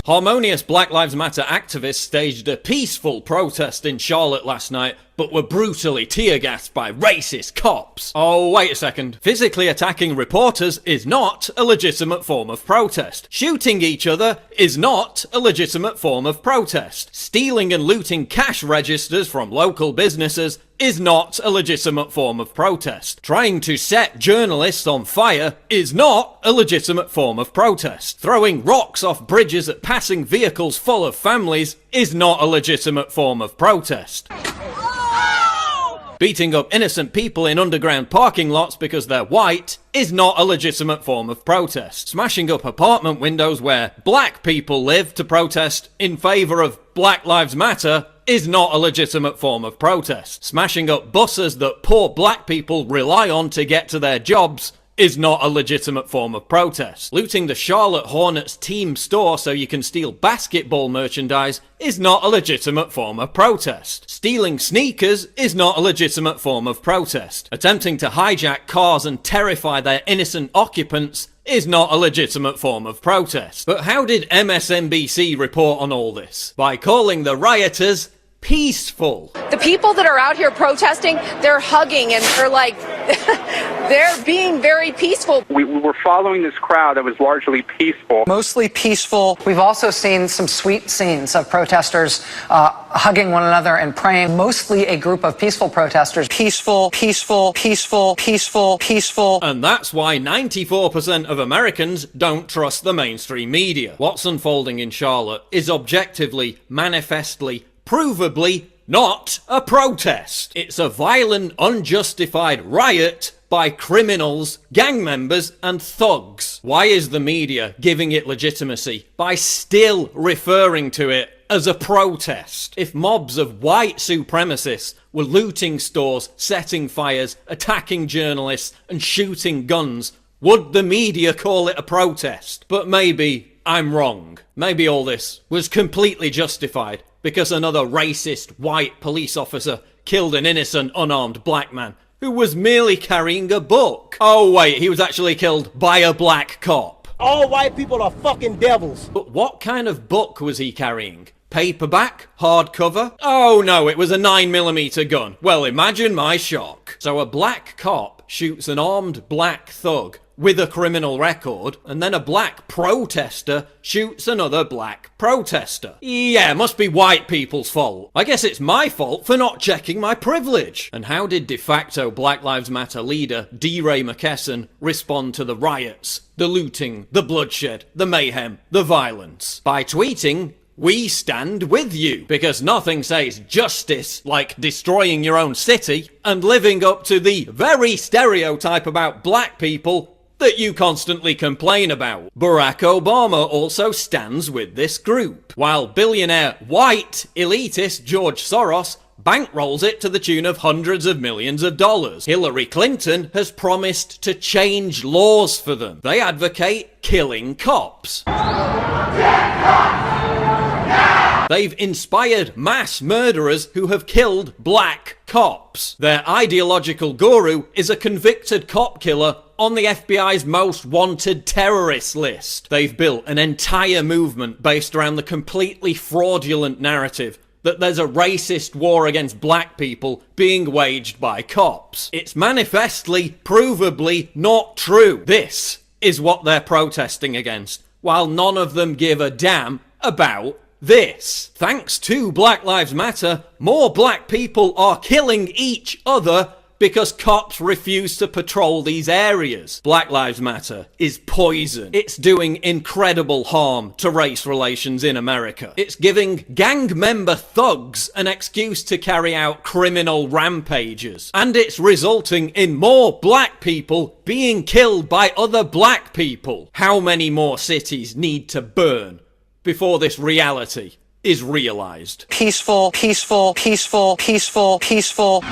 Harmonious Black Lives Matter activists staged a peaceful protest in Charlotte last night, but were brutally tear-gassed by racist cops. Oh, wait a second. Physically attacking reporters is not a legitimate form of protest. Shooting each other is not a legitimate form of protest. Stealing and looting cash registers from local businesses is not a legitimate form of protest. Trying to set journalists on fire is not a legitimate form of protest. Throwing rocks off bridges at passing vehicles full of families is not a legitimate form of protest. Beating up innocent people in underground parking lots because they're white is not a legitimate form of protest. Smashing up apartment windows where black people live to protest in favour of Black Lives Matter is not a legitimate form of protest. Smashing up buses that poor black people rely on to get to their jobs is not a legitimate form of protest. Looting the Charlotte Hornets team store so you can steal basketball merchandise is not a legitimate form of protest. Stealing sneakers is not a legitimate form of protest. Attempting to hijack cars and terrify their innocent occupants is not a legitimate form of protest. But how did MSNBC report on all this? By calling the rioters peaceful. The people that are out here protesting, they're hugging and they're like, they're being very peaceful. We were following this crowd that was largely peaceful. Mostly peaceful. We've also seen some sweet scenes of protesters hugging one another and praying. Mostly a group of peaceful protesters. Peaceful, peaceful, peaceful, peaceful, peaceful. And that's why 94% of Americans don't trust the mainstream media. What's unfolding in Charlotte is objectively, manifestly, provably not a protest. It's a violent, unjustified riot by criminals, gang members, and thugs. Why is the media giving it legitimacy by still referring to it as a protest? If mobs of white supremacists were looting stores, setting fires, attacking journalists, and shooting guns, would the media call it a protest? But maybe I'm wrong. Maybe all this was completely justified because another racist white police officer killed an innocent unarmed black man who was merely carrying a book. Oh wait, he was actually killed by a black cop. All white people are fucking devils. But what kind of book was he carrying? Paperback? Hardcover? Oh no, it was a 9mm gun. Well, imagine my shock. So a black cop shoots an armed black thug with a criminal record, and then a black protester shoots another black protester. Yeah, must be white people's fault. I guess it's my fault for not checking my privilege. And how did de facto Black Lives Matter leader DeRay McKesson respond to the riots, the looting, the bloodshed, the mayhem, the violence? By tweeting, "We stand with you," because nothing says justice like destroying your own city and living up to the very stereotype about black people that you constantly complain about. Barack Obama also stands with this group, while billionaire white elitist George Soros bankrolls it to the tune of hundreds of millions of dollars. Hillary Clinton has promised to change laws for them. They advocate killing cops. They've inspired mass murderers who have killed black cops. Their ideological guru is a convicted cop killer on the FBI's most wanted terrorist list. They've built an entire movement based around the completely fraudulent narrative that there's a racist war against black people being waged by cops. It's manifestly, provably not true. This is what they're protesting against, while none of them give a damn about this. Thanks to Black Lives Matter, more black people are killing each other because cops refuse to patrol these areas. Black Lives Matter is poison. It's doing incredible harm to race relations in America. It's giving gang member thugs an excuse to carry out criminal rampages. And it's resulting in more black people being killed by other black people. How many more cities need to burn before this reality is realized? Peaceful, peaceful, peaceful, peaceful, peaceful.